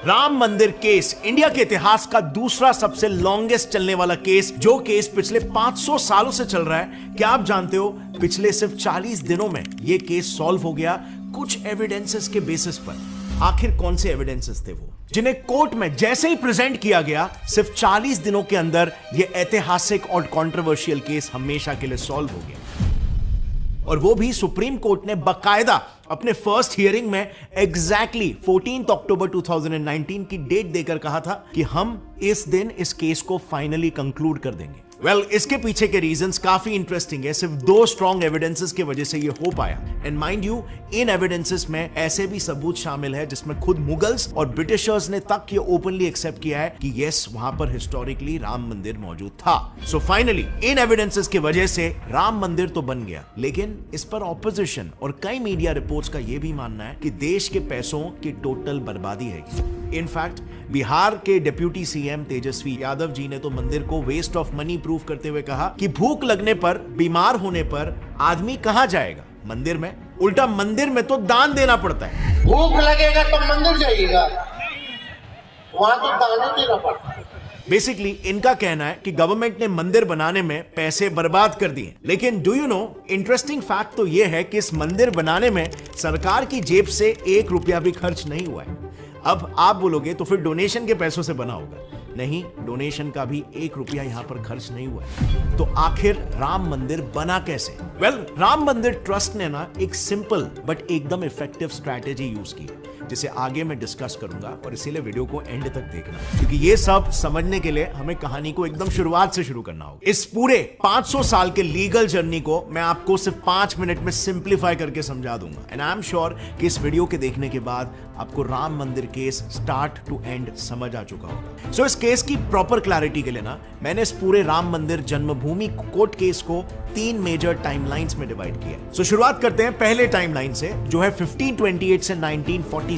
राम मंदिर case India के इतिहास का दूसरा सबसे लॉन्गेस्ट चलने वाला केस, जो केस पिछले 500 सालों से चल रहा है। क्या आप जानते हो, पिछले सिर्फ 40 दिनों में यह केस सॉल्व हो गया कुछ एविडेंसेस के बेसिस पर। आखिर कौन से एविडेंसेस थे वो, जिन्हें कोर्ट में जैसे ही प्रेजेंट किया गया, सिर्फ 40 दिनों के अंदर यह ऐतिहासिक और कंट्रोवर्शियल केस हमेशा के लिए सॉल्व हो गया। और वो भी सुप्रीम कोर्ट ने बकायदा अपने फर्स्ट हियरिंग में एग्जैक्टली 14 अक्टूबर 2019 की डेट देकर कहा था कि हम इस दिन इस केस को फाइनली कंक्लूड कर देंगे। इसके पीछे के रीजंस काफी इंटरेस्टिंग है। सिर्फ 2 स्ट्रॉन्ग एविडेंसेस की वजह से ये हो पाया। And mind you, in evidences में ऐसे भी सबूत शामिल है जिसमें खुद मुगल्स और ब्रिटिशर्स ने तक ये ओपनली एक्सेप्ट किया है कि यस, वहां पर हिस्टोरिकली राम मंदिर मौजूद था। सो फाइनली इन एविडेंसेस की वजह से राम मंदिर तो बन गया, लेकिन इस पर ऑपोजिशन और कई मीडिया रिपोर्ट्स का यह भी मानना है कि देश के पैसों की टोटल बर्बादी है। इनफैक्ट बिहार के डिप्यूटी सीएम तेजस्वी यादव जी ने तो मंदिर को वेस्ट ऑफ मनी प्रूव करते हुए कहा कि भूख लगने पर, बीमार होने पर आदमी कहां जाएगा, मंदिर में। उल्टा मंदिर में तो दान देना पड़ता है। भूख लगेगा तो मंदिर जाइएगा, वहां तो दान देना पड़ता है। बेसिकली इनका कहना है कि गवर्नमेंट ने मंदिर बनाने में पैसे बर्बाद कर दिए। लेकिन do you know, interesting fact तो यह है कि इस मंदिर बनाने में सरकार की जेब से 1 रुपया भी खर्च नहीं हुआ है। अब आप बोलोगे तो फिर डोनेशन के पैसों से बना होगा। नहीं, डोनेशन का भी 1 रुपया यहां पर खर्च नहीं हुआ है। तो आखिर राम मंदिर बना कैसे? राम मंदिर ट्रस्ट ने ना एक सिंपल बट एकदम इफेक्टिव स्ट्रैटेजी यूज की, जिसे आगे मैं डिस्कस करूंगा, और इसीलिए वीडियो को एंड तक देखना, क्योंकि ये सब समझने के लिए हमें कहानी को एकदम शुरुआत से शुरू करना होगा। इस पूरे 500 साल के लीगल जर्नी को मैं आपको सिर्फ 5 मिनट में सिंप्लीफाई करके समझा दूंगा। एंड आई एम श्योर कि इस वीडियो के देखने के बाद आपको राम मंदिर केस स्टार्ट टू एंड समझ आ चुका होगा। सो इस केस की प्रॉपर क्लैरिटी के लिए ना, मैंने इस पूरे राम मंदिर जन्मभूमि कोर्ट केस को 3 मेजर टाइमलाइंस में डिवाइड किया है। सो शुरुआत करते हैं पहले टाइमलाइन से, जो है 1528 से 1947।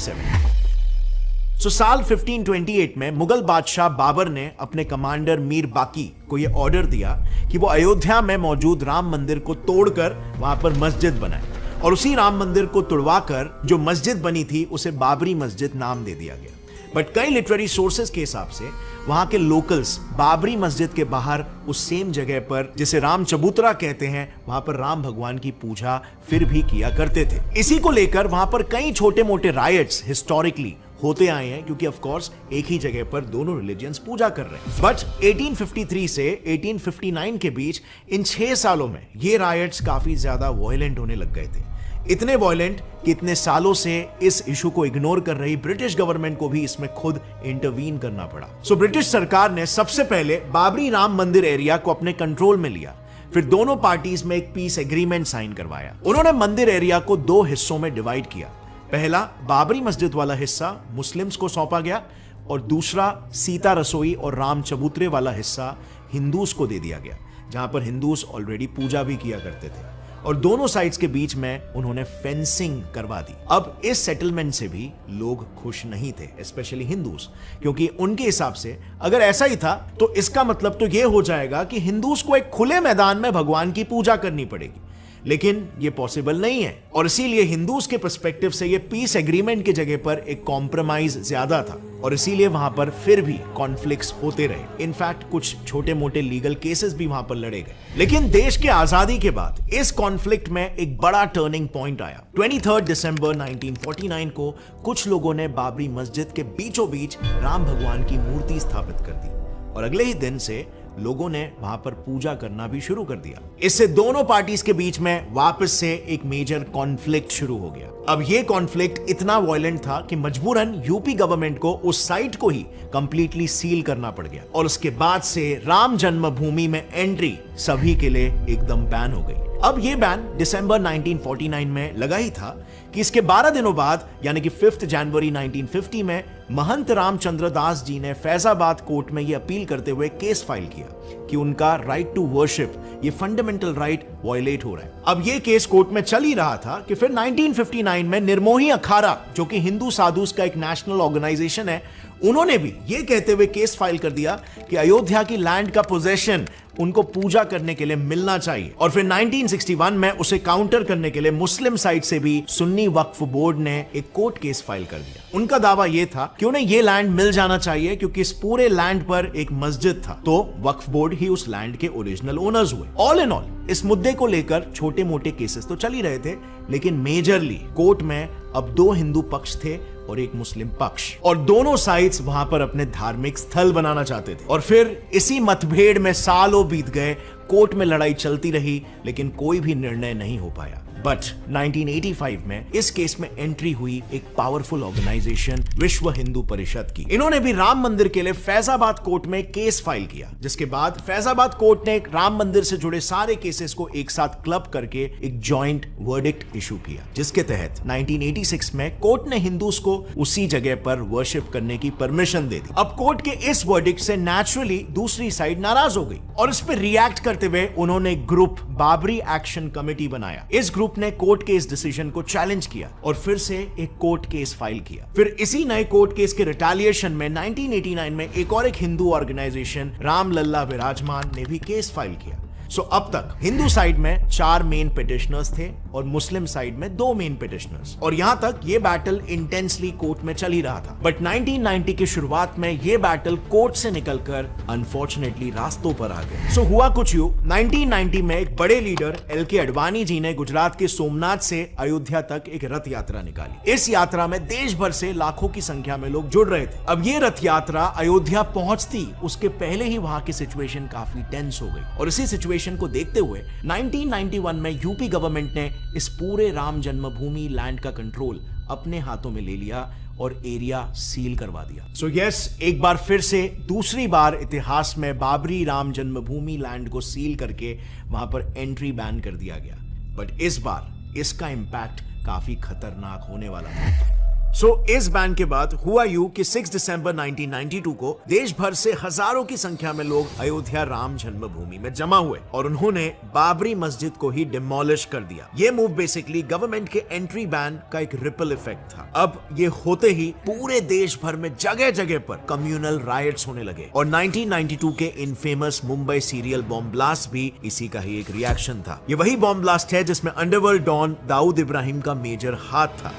साल 1528 में मुगल बादशाह बाबर ने अपने कमांडर मीर बाकी को यह ऑर्डर दिया कि वो अयोध्या में मौजूद राम मंदिर को तोड़कर वहां पर मस्जिद बनाए, और उसी राम मंदिर को तुड़वाकर जो मस्जिद बनी थी उसे बाबरी मस्जिद नाम दे दिया गया। बट कई लिटरेरी सोर्सेज के हिसाब से वहां के लोकल्स बाबरी मस्जिद के बाहर उस सेम जगह पर, जिसे राम चबूतरा कहते हैं, वहां पर राम भगवान की पूजा फिर भी किया करते थे। इसी को लेकर वहां पर कई छोटे मोटे रायट्स हिस्टोरिकली होते आए हैं, क्योंकि ऑफ कोर्स एक ही जगह पर दोनों रिलीजियंस पूजा कर रहे हैं। बट 1853 से 1859 के बीच इन 6 सालों में ये रायट्स काफी ज्यादा वायलेंट होने लग गए थे। इतने वायलेंट कि इतने सालों से इस इशू को इग्नोर कर रही ब्रिटिश गवर्नमेंट को भी इसमें खुद इंटरवीन करना पड़ा। ब्रिटिश सरकार ने सबसे पहले बाबरी राम मंदिर एरिया को अपने कंट्रोल में लिया। फिर दोनों पार्टीज में एक पीस एग्रीमेंट साइन करवाया। उन्होंने मंदिर एरिया को 2 हिस्सों में डिवाइड किया। पहला बाबरी मस्जिद वाला हिस्सा मुस्लिम्स को सौंपा गया, और दूसरा सीता रसोई और राम चबूतरे वाला हिस्सा हिंदूज को दे दिया गया, जहां पर हिंदूज ऑलरेडी पूजा भी किया करते थे। और दोनों साइड्स के बीच में उन्होंने फेंसिंग करवा दी। अब इस सेटलमेंट से भी लोग खुश नहीं थे, स्पेशली हिंदूज, क्योंकि उनके हिसाब से अगर ऐसा ही था तो इसका मतलब तो यह हो जाएगा कि हिंदूज को एक खुले मैदान में भगवान की पूजा करनी पड़ेगी। लेकिन यह पॉसिबल नहीं है, और इसीलिए हिंदूज के पर्सपेक्टिव से यह पीस एग्रीमेंट की जगह पर एक कॉम्प्रोमाइज ज्यादा था, और इसीलिए वहां पर फिर भी कॉन्फ्लिक्ट्स होते रहे। इनफैक्ट कुछ छोटे मोटे लीगल केसेस भी वहां पर लड़े गए। लेकिन देश के आजादी के बाद इस कॉन्फ्लिक्ट में एक बड़ा टर्निंग पॉइंट आया। 23 दिसंबर 1949 को कुछ लोगों ने बाबरी मस्जिद के बीचों बीच राम भगवान की मूर्ति स्थापित कर दी, और अगले ही दिन से लोगों ने वहां पर पूजा करना भी शुरू कर दिया। इससे दोनों पार्टीज के बीच में वापस से एक मेजर कॉन्फ्लिक्ट शुरू हो गया। अब यह कॉन्फ्लिक्ट इतना वायलेंट था कि मजबूरन यूपी गवर्नमेंट को उस साइट को ही कंप्लीटली सील करना पड़ गया, और उसके बाद से राम जन्मभूमि में एंट्री सभी के लिए एकदम बैन हो गई। अब यह बैन दिसंबर 1949 में लगा ही था कि इसके 12 दिनों बाद, यानी कि 5 जनवरी 1950 में महंत रामचंद्र दास जी ने फैजाबाद कोर्ट में यह अपील करते हुए केस फाइल किया कि उनका राइट टू वर्शिप, ये फंडामेंटल राइट वायलेट हो रहा है। अब यह केस कोर्ट में चल ही रहा था कि फिर 1959 में निर्मोही अखाड़ा, जो कि हिंदू साधुस का एक नेशनल ऑर्गेनाइजेशन है, उन्होंने भी यह कहते हुए केस फाइल कर दिया कि अयोध्या की लैंड का पोजेशन उनको पूजा करने के लिए मिलना चाहिए। और फिर 1961 में उसे काउंटर करने के लिए मुस्लिम साइड से भी सुन्नी वक्फ बोर्ड ने एक कोर्ट केस फाइल कर दिया। उनका दावा यह था कि उन्हें यह लैंड मिल जाना चाहिए क्योंकि इस पूरे लैंड पर एक मस्जिद था, तो वक्फ बोर्ड ही उस लैंड के ओरिजिनल ओनर्स हुए। ऑल इन ऑल इस मुद्दे को लेकर छोटे मोटे केसेस तो चल ही रहे थे, लेकिन मेजरली कोर्ट में अब 2 हिंदू पक्ष थे और एक मुस्लिम पक्ष, और दोनों साइड्स वहां पर अपने धार्मिक स्थल बनाना चाहते थे। और फिर इसी मतभेद में सालों बीत गए, कोर्ट में लड़ाई चलती रही, लेकिन कोई भी निर्णय नहीं हो पाया। बट 1985 में इस केस में एंट्री हुई एक पावरफुल ऑर्गेनाइजेशन विश्व हिंदू परिषद की। इन्होंने भी राम मंदिर के लिए फैजाबाद कोर्ट में केस फाइल किया, जिसके बाद फैजाबाद कोर्ट ने राम मंदिर से जुड़े सारे केसेस को एक साथ क्लब करके एक जॉइंट वर्डिक्ट इशू किया, जिसके तहत 1986 में कोर्ट ने हिंदूज को उसी जगह पर वर्शिप करने की परमिशन दे दी। अब कोर्ट के इस वर्डिक्ट से नेचुरली दूसरी साइड नाराज हो गई और इस पर रिएक्ट करते हुए उन्होंने ग्रुप बाबरी एक्शन कमेटी बनाया। इस ग्रुप ने कोर्ट के इस डिसीजन को चैलेंज किया और फिर से एक कोर्ट केस फाइल किया। फिर इसी नए कोर्ट केस के रिटेलिएशन में 1989 में एक और एक हिंदू ऑर्गेनाइजेशन राम लल्ला विराजमान ने भी केस फाइल किया। सो अब तक हिंदू साइड में 4 मेन पिटिशनर्स थे और मुस्लिम साइड में 2 मेन पिटिशनर्स, और यहां तक ये बैटल इंटेंसली कोर्ट में चल ही रहा था। बट 1990 की शुरुआत में ये बैटल कोर्ट से निकलकर अनफॉर्चुनेटली रास्तों पर आ गए। सो हुआ कुछ यूं, 1990 में एक बड़े लीडर LK अडवाणी जी ने गुजरात के सोमनाथ से अयोध्या तक एक रथ यात्रा निकाली। इस यात्रा में देश भर से लाखों की संख्या में लोग जुड़ रहे थे। अब ये रथ यात्रा अयोध्या पहुंचती उसके पहले ही वहां की सिचुएशन काफी टेंस हो गई, और इसी सिचुएशन को देखते हुए 1991 में यूपी गवर्नमेंट ने इस पूरे राम जन्मभूमि लैंड का कंट्रोल अपने हाथों में ले लिया और एरिया सील करवा दिया। सो यस, एक बार फिर से दूसरी बार इतिहास में बाबरी राम जन्मभूमि लैंड को सील करके वहां पर एंट्री बैन कर दिया गया। बट इस बार इसका इंपैक्ट काफी खतरनाक होने वाला है। सो इस बैन के बाद हुआ यूं कि 6 दिसंबर 1992 को देश भर से हजारों की संख्या में लोग अयोध्या राम जन्मभूमि में जमा हुए और उन्होंने बाबरी मस्जिद को ही डिमोलिश कर दिया। ये मूव बेसिकली गवर्नमेंट के एंट्री बैन का एक रिपल इफेक्ट था। अब ये होते ही पूरे देश भर में जगह जगह पर कम्युनल रायट्स होने लगे, और 1992 के infamous Mumbai serial bomb blast भी इसी का ही एक रिएक्शन था। ये वही बॉम्ब ब्लास्ट है जिसमें अंडरवर्ल्ड डॉन दाऊद इब्राहिम का मेजर हाथ था।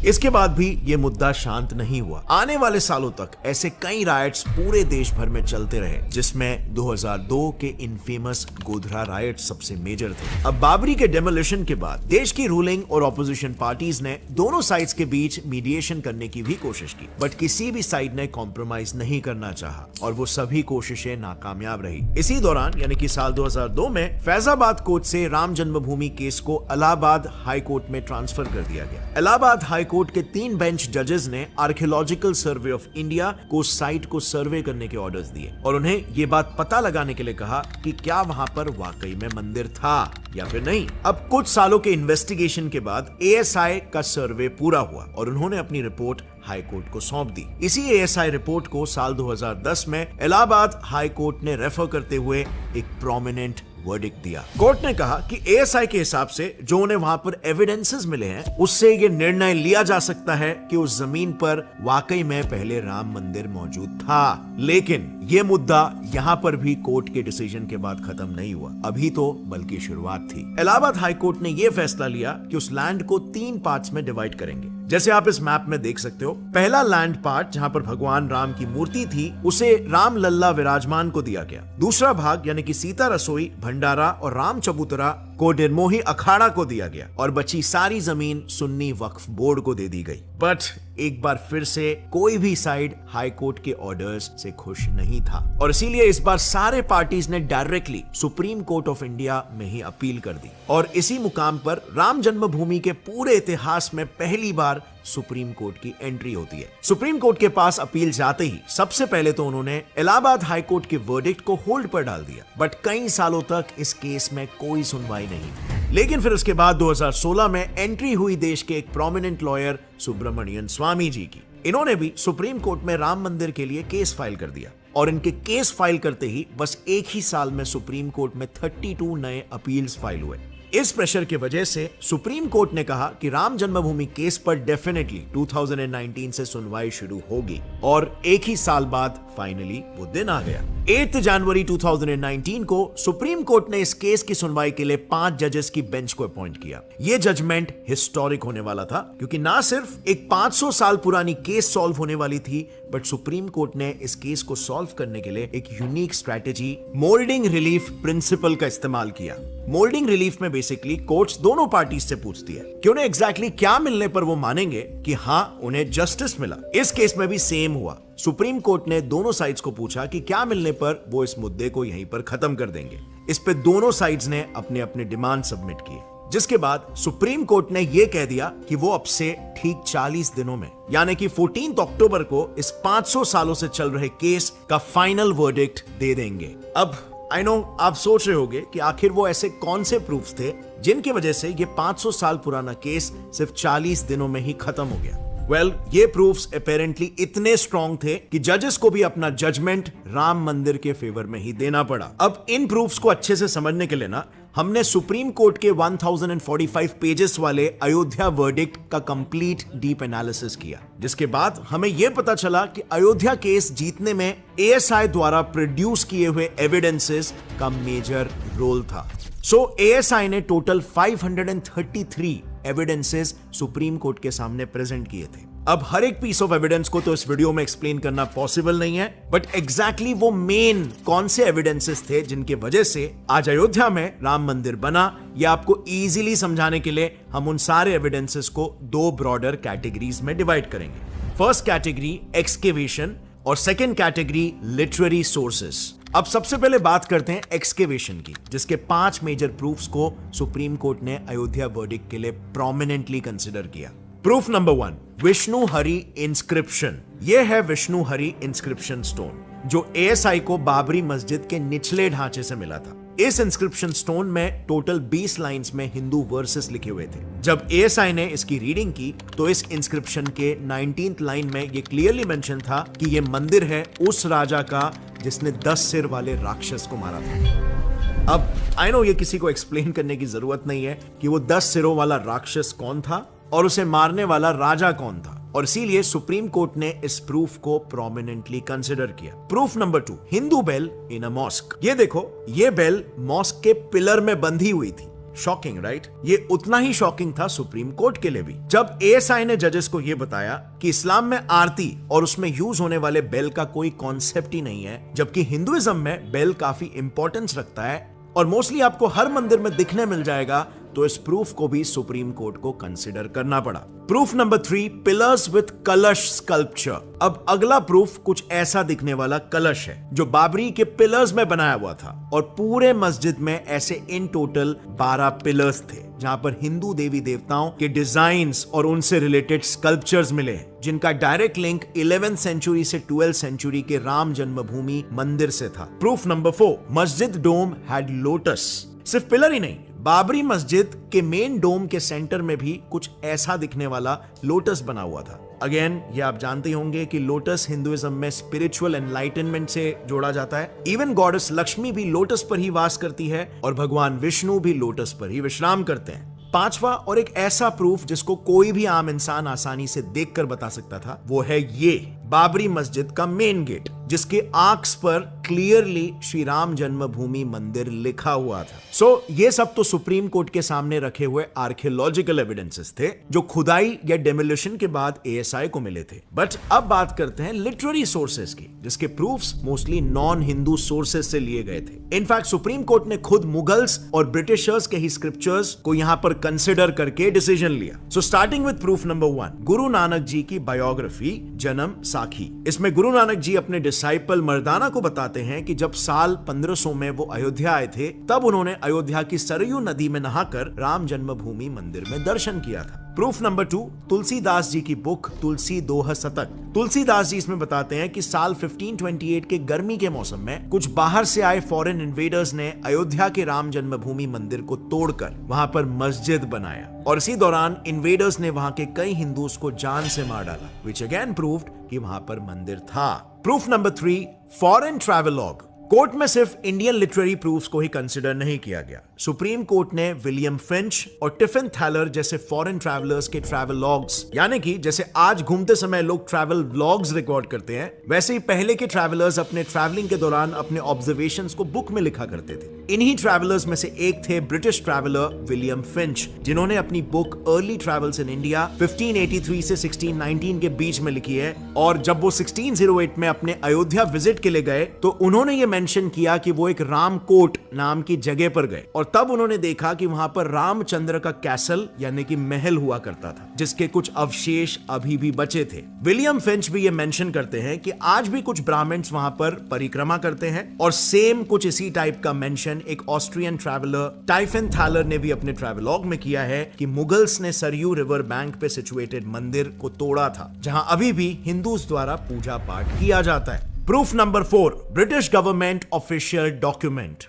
इसके बाद भी ये मुद्दा शांत नहीं हुआ। आने वाले सालों तक ऐसे कई रायट्स पूरे देश भर में चलते रहे, जिसमें 2002 के इनफेमस गोधरा रायट सबसे मेजर थे। अब बाबरी के डेमोलिशन के बाद देश की रूलिंग और ऑपोजिशन पार्टीज ने दोनों साइड्स के बीच मीडिएशन करने की भी कोशिश की, बट किसी भी साइड ने कॉम्प्रोमाइज नहीं करना चाहा और वो सभी कोशिशें नाकामयाब रही। इसी दौरान यानी कि साल 2002 में फैजाबाद कोर्ट से राम जन्मभूमि केस को इलाहाबाद हाई कोर्ट में ट्रांसफर कर दिया गया। इलाहाबाद हाई कोर्ट के 3 बेंच जजेस ने आर्कियोलॉजिकल सर्वे ऑफ इंडिया को साइट को सर्वे करने के ऑर्डर्स दिए और उन्हें यह बात पता लगाने के लिए कहा कि क्या वहां पर वाकई में मंदिर था या फिर नहीं। अब कुछ सालों के इन्वेस्टिगेशन के बाद ASI का सर्वे पूरा हुआ और उन्होंने अपनी रिपोर्ट हाई कोर्ट को सौंप दी। इसी ASI रिपोर्ट को साल 2010 में इलाहाबाद हाई कोर्ट ने रेफर करते हुए एक प्रोमिनेंट वर्डिक्ट दिया। कोर्ट ने कहा कि ASI के हिसाब से जो उन्हें वहां पर एविडेंसेस मिले हैं, उससे ये निर्णय लिया जा सकता है कि उस जमीन पर वाकई में पहले राम मंदिर मौजूद था। लेकिन ये मुद्दा यहाँ पर भी कोर्ट के डिसीजन के बाद खत्म नहीं हुआ, अभी तो बल्कि शुरुआत थी। इलाहाबाद हाई कोर्ट ने यह फैसला लिया कि उस लैंड को 3 पार्ट्स में डिवाइड करेंगे। जैसे आप इस मैप में देख सकते हो, पहला लैंड पार्ट जहां पर भगवान राम की मूर्ति थी, उसे राम लल्ला विराजमान को दिया गया। दूसरा भाग यानी कि सीता रसोई, भंडारा और राम चबूतरा को निर्मोही अखाड़ा को दिया गया और बची सारी जमीन सुन्नी वक्फ बोर्ड को दे दी गई। बट एक बार फिर से कोई भी साइड हाई कोर्ट के ऑर्डर्स से खुश नहीं था और इसीलिए इस बार सारे पार्टीज ने directly supreme court of India में ही अपील कर दी और इसी मुकाम पर राम जन्मभूमि के पूरे इतिहास में पहली बार सुप्रीम कोर्ट की एंट्री होती है। सुप्रीम कोर्ट के पास अपील जाते ही सबसे पहले तो उन्होंने इलाहाबाद हाई कोर्ट के वर्डिक्ट को होल्ड पर डाल दिया, बट कई सालों तक इस केस में कोई सुनवाई नहीं। लेकिन फिर उसके बाद 2016 में एंट्री हुई देश के एक प्रोमिनेंट लॉयर सुब्रमण्यन स्वामी जी की। इन्होंने भी सुप्रीम कोर्ट में राम मंदिर के लिए केस फाइल कर दिया और इनके केस फाइल करते ही बस एक ही साल में सुप्रीम कोर्ट में 32 नए अपील्स फाइल हुए। इस प्रेशर की वजह से सुप्रीम कोर्ट ने कहा कि राम जन्मभूमि केस पर डेफिनेटली 2019 से सुनवाई शुरू होगी और एक ही साल बाद फाइनली वो दिन आ गया। 8 जनवरी 2019 को सुप्रीम कोर्ट ने इस केस की सुनवाई के लिए 5 जजेस की बेंच को अपॉइंट किया। यह जजमेंट हिस्टोरिक होने वाला था क्योंकि ना सिर्फ एक 500 साल पुरानी केस सॉल्व होने वाली थी, बट सुप्रीम कोर्ट ने इस केस को सॉल्व करने के लिए एक unique strategy moulding relief principle का इस्तेमाल किया। मोल्डिंग रिलीफ में बेसिकली कोर्ट्स दोनों पार्टीज से पूछती है कि उन्हें एग्जैक्टली क्या मिलने पर वो मानेंगे कि हाँ उन्हें जस्टिस मिला। इस केस में भी सेम हुआ। सुप्रीम कोर्ट ने दोनों साइड्स को पूछा कि क्या मिलने पर वो इस मुद्दे को यहीं पर खत्म कर देंगे। इस पे दोनों साइड्स ने अपने अपने डिमांड सबमिट किए, जिसके बाद सुप्रीम कोर्ट ने यह कह दिया कि वो अब से ठीक 40 दिनों में यानी कि 14 अक्टूबर को इस 500 सालों से चल रहे केस का फाइनल वर्डिक्ट दे देंगे। अब आई नो आप सोच रहे होंगे कि आखिर वो ऐसे कौन से प्रूफ्स थे जिनकी वजह से ये 500 साल पुराना केस सिर्फ 40 दिनों में ही खत्म हो गया। वेल, ये प्रूफ्स अपेरेंटली इतने स्ट्रॉन्ग थे कि जजेस को भी अपना जजमेंट राम मंदिर के फेवर में ही देना पड़ा। अब इन प्रूफ्स को अच्छे से समझने के लिए ना हमने सुप्रीम कोर्ट के 1045 पेजेस वाले अयोध्या वर्डिक्ट का कंप्लीट डीप एनालिसिस किया, जिसके बाद हमें यह पता चला कि अयोध्या केस जीतने में एएसआई द्वारा प्रोड्यूस किए हुए एविडेंसेस का मेजर रोल था। सो एएसआई ने टोटल 533 एविडेंसेस सुप्रीम कोर्ट के सामने प्रेजेंट किए थे। अब हर एक पीस ऑफ एविडेंस को तो इस वीडियो में एक्सप्लेन करना पॉसिबल नहीं है, बट एग्जैक्टली वो मेन कौन से एविडेंसेस थे जिनके वजह से आज अयोध्या में राम मंदिर बना, ये आपको इजीली समझाने के लिए हम उन सारे एविडेंसेस को 2 ब्रॉडर कैटेगरीज में डिवाइड करेंगे। फर्स्ट कैटेगरी एक्सकेवेशन और सेकेंड कैटेगरी लिटरेरी सोर्सेस। अब सबसे पहले बात करते हैं एक्सकेवेशन की, जिसके 5 मेजर प्रूफ्स को सुप्रीम कोर्ट ने अयोध्या वर्डिक्ट के लिए प्रोमिनेंटली कंसिडर किया। Proof number 1, Vishnu Hari inscription. यह है विष्णु हरि इंस्क्रिप्शन स्टोन जो एएसआई को बाबरी मस्जिद के निचले ढांचे से मिला था। इस इंस्क्रिप्शन स्टोन में टोटल 20 लाइंस में हिंदू वर्सेस लिखे हुए थे। जब एएसआई ने इसकी रीडिंग की तो इस इंस्क्रिप्शन के 19th लाइन में यह क्लियरली मेंशन था कि यह मंदिर है उस राजा का जिसने 10 सिर वाले राक्षस को मारा था। अब आई नो ये किसी को एक्सप्लेन करने की जरूरत नहीं है कि वो 10 सिरों वाला राक्षस कौन था और उसे मारने वाला राजा कौन था, और इसीलिए सुप्रीम कोर्ट ने इस प्रूफ को प्रोमिनेंटली कंसिडर किया। Proof number 2, Hindu bell in a mosque. ये देखो, ये बेल मॉस्क के पिलर में बंधी हुई थी। Shocking right? ये उतना ही शॉकिंग था सुप्रीम कोर्ट के लिए भी। जब एएसआई ने जजेस को यह बताया कि इस्लाम में आरती और उसमें यूज होने वाले बेल का कोई कॉन्सेप्ट ही नहीं है, जबकि हिंदुइज्म में बेल काफी इंपॉर्टेंस रखता है और मोस्टली आपको हर मंदिर में दिखने मिल जाएगा, तो इस प्रूफ को भी सुप्रीम कोर्ट को कंसिडर करना पड़ा। प्रूफ नंबर 3, पिलर्स विथ कलश स्कल्पचर। अब अगला प्रूफ कुछ ऐसा दिखने वाला कलश है जो बाबरी के पिलर्स में बनाया हुआ था, और पूरे मस्जिद में ऐसे इन टोटल 12 पिलर्स थे जहां पर हिंदू देवी देवताओं के डिजाइन्स और उनसे रिलेटेड स्कल्पचर्स मिले हैं, जिनका डायरेक्ट लिंक 11th सेंचुरी से 12th सेंचुरी के राम जन्मभूमि मंदिर से था। प्रूफ नंबर 4, मस्जिद डोम हैड लोटस। सिर्फ पिलर ही नहीं, बाबरी मस्जिद के मेन डोम के सेंटर में भी कुछ ऐसा दिखने वाला लोटस बना हुआ था। अगेन ये आप जानते होंगे कि लोटस हिंदुइज्म में स्पिरिचुअल एनलाइटनमेंट से जोड़ा जाता है। इवन गॉडेस लक्ष्मी भी लोटस पर ही वास करती है और भगवान विष्णु भी लोटस पर ही विश्राम करते हैं। 5वां और एक ऐसा प्रूफ जिसको कोई भी आम इंसान आसानी से देखकर बता सकता था, वो है ये बाबरी मस्जिद का मेन गेट, जिसके आर्क्स पर क्लियरली श्री राम जन्मभूमि मंदिर लिखा हुआ था। सो ये सब तो सुप्रीम कोर्ट के सामने रखे हुए आर्कियोलॉजिकल एविडेंसेस थे जो खुदाई या डेमोलिशन के बाद एएसआई को मिले थे। बट अब बात करते हैं लिटरेरी सोर्सेस की, जिसके proofs mostly non Hindu sources से लिए गए थे। इनफैक्ट सुप्रीम कोर्ट ने खुद मुगल्स और ब्रिटिशर्स के ही स्क्रिप्चर्स को यहां पर कंसिडर करके डिसीजन लिया। So starting with proof number 1, Guru Nanak ji की बायोग्राफी जन्म साखी। इसमें गुरु नानक जी अपने डिसाइपल मर्दाना को बताते हैं कि जब साल 1500 में वो अयोध्या आए थे, तब उन्होंने अयोध्या की सरयू नदी में नहाकर राम जन्मभूमि मंदिर में दर्शन किया था। प्रूफ नंबर 2, तुलसीदास जी की बुक तुलसी दोह शतक। तुलसीदास जी इसमें बताते हैं कि साल 1528 के गर्मी के मौसम में कुछ बाहर से आए फॉरेन इन्वेडर्स ने अयोध्या के राम जन्मभूमि मंदिर को तोड़कर वहां पर मस्जिद बनाया, और इसी दौरान इन्वेडर्स ने वहां के कई हिंदूज को जान से मार डाला, विच अगेन प्रूव्ड कि वहां पर मंदिर था। Proof number 3, foreign travelogue. Court में सिर्फ इंडियन लिटरेरी प्रूफ्स को ही कंसिडर नहीं किया गया। सुप्रीम कोर्ट ने विलियम फिंच और टिफिन थैलर जैसे फॉरेन ट्रैवलर्स के ट्रैवल लॉग्स, यानी कि जैसे आज घूमते समय लोग ट्रैवल व्लॉग्स रिकॉर्ड करते हैं, वैसे ही पहले के ट्रैवलर्स अपने ट्रैवलिंग के दौरान अपने ऑब्जर्वेशंस को बुक में लिखा करते थे। इन्हीं ट्रैवलर्स में से एक थे ब्रिटिश ट्रैवलर विलियम फिंच, जिन्होंने अपनी book early travels in India 1583 से 1619 के बीच में लिखी है। और जब वो 1608 में अपने अयोध्या विजिट के लिए गए तो उन्होंने ये मेंशन किया कि वो एक रामकोट नाम की जगह पर गए और तब उन्होंने देखा कि वहां पर रामचंद्र का कैसल यानी कि महल हुआ करता था, जिसके कुछ अवशेष अभी भी बचे थे। विलियम फिंच भी ये मेंशन करते हैं कि आज भी कुछ ब्राह्मण्स वहां पर परिक्रमा करते हैं और सेम कुछ इसी टाइप का मेंशन एक ऑस्ट्रियन ट्रैवलर टाइफिन थैलर ने भी अपने ट्रैवलॉग में किया है कि मुगल्स ने सरयू रिवर बैंक पे सिचुएटेड मंदिर को तोड़ा था, जहां अभी भी हिंदूज द्वारा पूजा पाठ किया जाता है। Proof number 4, British government official document.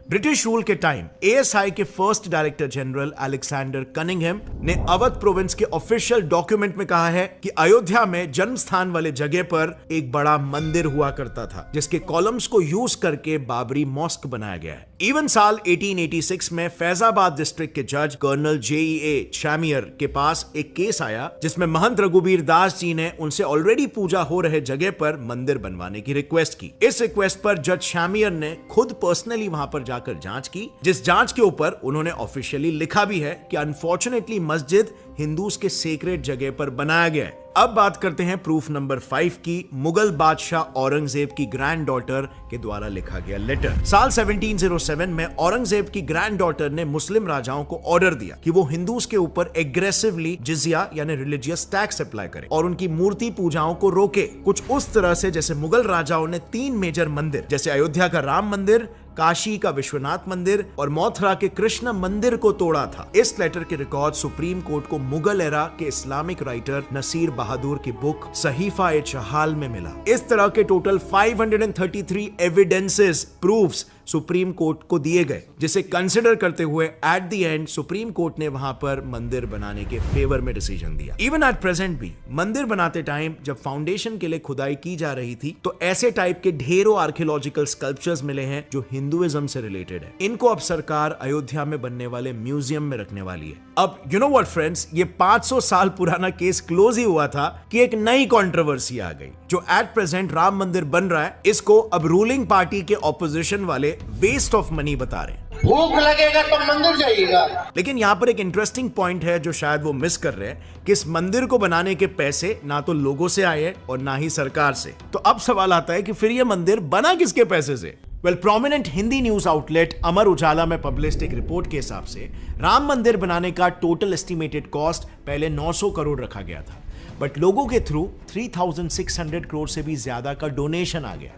British rule के टाइम एएसआई के first director general Alexander Cunningham ने अवध प्रोविंस के ऑफिशियल डॉक्यूमेंट में कहा है कि अयोध्या में जन्म स्थान वाले जगह पर एक बड़ा मंदिर हुआ करता था, जिसके कॉलम्स को यूज करके बाबरी मॉस्क बनाया गया है। इवन साल 1886 में फैजाबाद डिस्ट्रिक्ट के जज कर्नल जेईए शैमियर के पास एक केस आया जिसमें महंत रघुबीर दास जी ने उनसे ऑलरेडी पूजा हो रहे जगह पर मंदिर बनवाने की रिक्वेस्ट की। इस रिक्वेस्ट पर जज शैमियर ने खुद पर्सनली वहां पर जाकर जांच की, जिस जांच के ऊपर उन्होंने ऑफिशियली लिखा भी है कि अनफॉर्चुनेटली मस्जिद हिंदूज के सेक्रेट जगह पर बनाया गया है। अब बात करते हैं प्रूफ नंबर 5 की, मुगल बादशाह औरंगजेब की ग्रैंड डॉटर के द्वारा लिखा गया लेटर। साल 1707 में औरंगजेब की ग्रैंड डॉटर ने मुस्लिम राजाओं को ऑर्डर दिया कि वो हिंदूज के ऊपर एग्रेसिवली जिजिया यानी रिलीजियस टैक्स अप्लाई करें और उनकी मूर्ति पूजाओं को रोके। कुछ उस तरह से जैसे मुगल राजाओं ने 3 मेजर मंदिर जैसे अयोध्या का राम मंदिर, काशी का विश्वनाथ मंदिर और मथुरा के कृष्ण मंदिर को तोड़ा था। इस लेटर के रिकॉर्ड सुप्रीम कोर्ट को मुगल एरा के इस्लामिक राइटर नसीर बहादुर की बुक सहीफा-ए-चहाल में मिला। इस तरह के total 533 evidences, proofs supreme court को दिए गए, जिसे कंसिडर करते हुए at the end supreme court ने वहां पर मंदिर बनाने के फेवर में डिसीजन दिया। इवन एट प्रेजेंट भी मंदिर बनाते टाइम जब फाउंडेशन के लिए खुदाई की जा रही थी तो ऐसे टाइप के ढेरों आर्कियोलॉजिकल स्कल्पचर्स मिले हैं जो हिंदुइज्म से रिलेटेड है। इनको अब सरकार अयोध्या में बनने वाले म्यूजियम में रखने वाली है। अब यू नो व्हाट फ्रेंड्स, ये 500 साल पुराना केस क्लोज ही हुआ था कि एक नई कंट्रोवर्सी आ गई। जो एट प्रेजेंट राम मंदिर बन रहा है, इसको अब रूलिंग पार्टी के ऑपोजिशन वाले वेस्ट ऑफ मनी बता रहे हैं। भूख लगेगा तो मंदिर जाइएगा। लेकिन यहां पर एक इंटरेस्टिंग पॉइंट है जो शायद वो मिस कर रहे हैं कि इस मंदिर को बनाने के पैसे ना तो लोगों से आए और ना ही सरकार से। तो अब सवाल आता है कि फिर ये मंदिर बना किसके पैसे से? Well, prominent Hindi news outlet Amar Ujala में पब्लिश्ड एक रिपोर्ट के हिसाब से राम मंदिर बनाने का टोटल एस्टिमेटेड कॉस्ट पहले 900 करोड़ रखा गया था, बट लोगों के थ्रू 3600 करोड़ से भी ज्यादा का डोनेशन आ गया,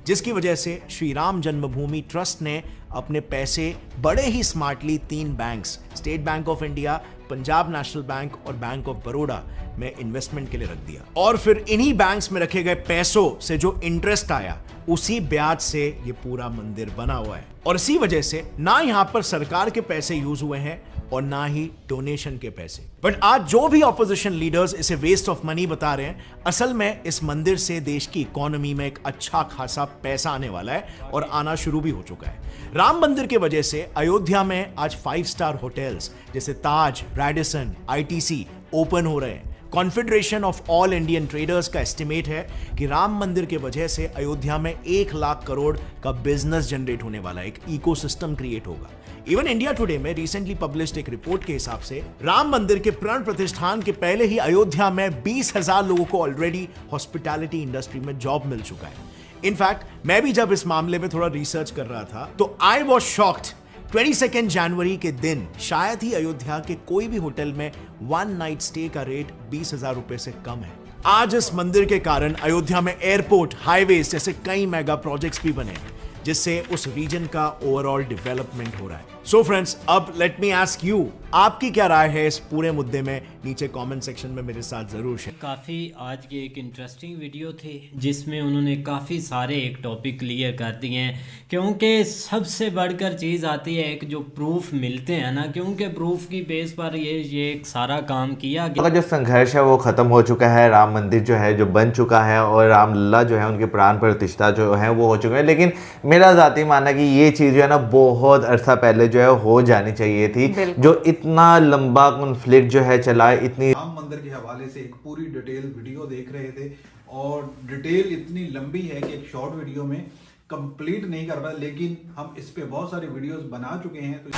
जिसकी वजह से श्री राम जन्मभूमि ट्रस्ट ने अपने पैसे बड़े ही smartly 3 banks, State Bank of India, Punjab National Bank और बैंक ऑफ बड़ौदा में इन्वेस्टमेंट के लिए रख दिया। और फिर इन्हीं बैंक्स में रखे गए पैसों से जो इंटरेस्ट आया, उसी ब्याज से ये पूरा मंदिर बना हुआ है। और इसी वजह से ना यहां पर सरकार के पैसे यूज हुए हैं और ना ही डोनेशन के पैसे। बट आज जो भी ऑपोजिशन लीडर्स इसे वेस्ट ऑफ मनी बता रहे हैं, असल में इस मंदिर से देश की इकोनॉमी में एक अच्छा खासा पैसा आने वाला है और आना शुरू भी हो चुका है। राम मंदिर की वजह से अयोध्या में आज 5 स्टार होटल्स जैसे ताज, रैडिसन, आईटीसी ओपन हो रहे हैं। Confederation of all Indian traders का एस्टिमेट है कि राम मंदिर के वजह से अयोध्या में 1 लाख करोड़ का बिजनेस जनरेट होने वाला है, एक इकोसिस्टम क्रिएट होगा। इवन इंडिया टुडे में रिसेंटली पब्लिश्ड एक रिपोर्ट के हिसाब से राम मंदिर के प्राण प्रतिष्ठान के पहले ही अयोध्या में 20,000 लोगों को ऑलरेडी हॉस्पिटैलिटी इंडस्ट्री में जॉब मिल चुका है। इनफैक्ट मैं भी जब इस मामले में थोड़ा रिसर्च कर रहा था तो आई वॉज शॉक्ड। 22 जनवरी के दिन शायद ही अयोध्या के कोई भी होटल में 1 नाइट स्टे का रेट 20,000 रुपए से कम है। आज इस मंदिर के कारण अयोध्या में एयरपोर्ट, हाईवेज जैसे कई मेगा प्रोजेक्ट्स भी बने, जिससे उस रीजन का ओवरऑल डेवलपमेंट हो रहा है। सो फ्रेंड्स, अब लेट मी आस्क यू, आपकी क्या राय है इस पूरे मुद्दे में? नीचे कमेंट सेक्शन में मेरे साथ जरूर शेयर। काफ़ी आज की एक इंटरेस्टिंग वीडियो थी जिसमें उन्होंने काफ़ी सारे एक टॉपिक क्लियर कर दिए हैं, क्योंकि सबसे बढ़कर चीज़ आती है एक जो प्रूफ मिलते हैं ना, क्योंकि प्रूफ की बेस पर ये एक सारा काम किया गया। जो संघर्ष है वो ख़त्म हो चुका है, राम मंदिर जो है जो बन चुका है और रामलला जो है उनकी प्राण प्रतिष्ठा जो है वो हो चुके हैं। लेकिन मेरा ज़ाती मानना कि ये चीज़ जो है ना बहुत अरसा पहले जो है हो जानी चाहिए थी। जो इतना लंबा कॉन्फ्लिक्ट जो है चला, इतनी राम मंदिर के हवाले से एक पूरी डिटेल वीडियो देख रहे थे और डिटेल इतनी लंबी है कि एक शॉर्ट वीडियो में कंप्लीट नहीं कर पाए, लेकिन हम इस पे बहुत सारे वीडियोस बना चुके हैं। तो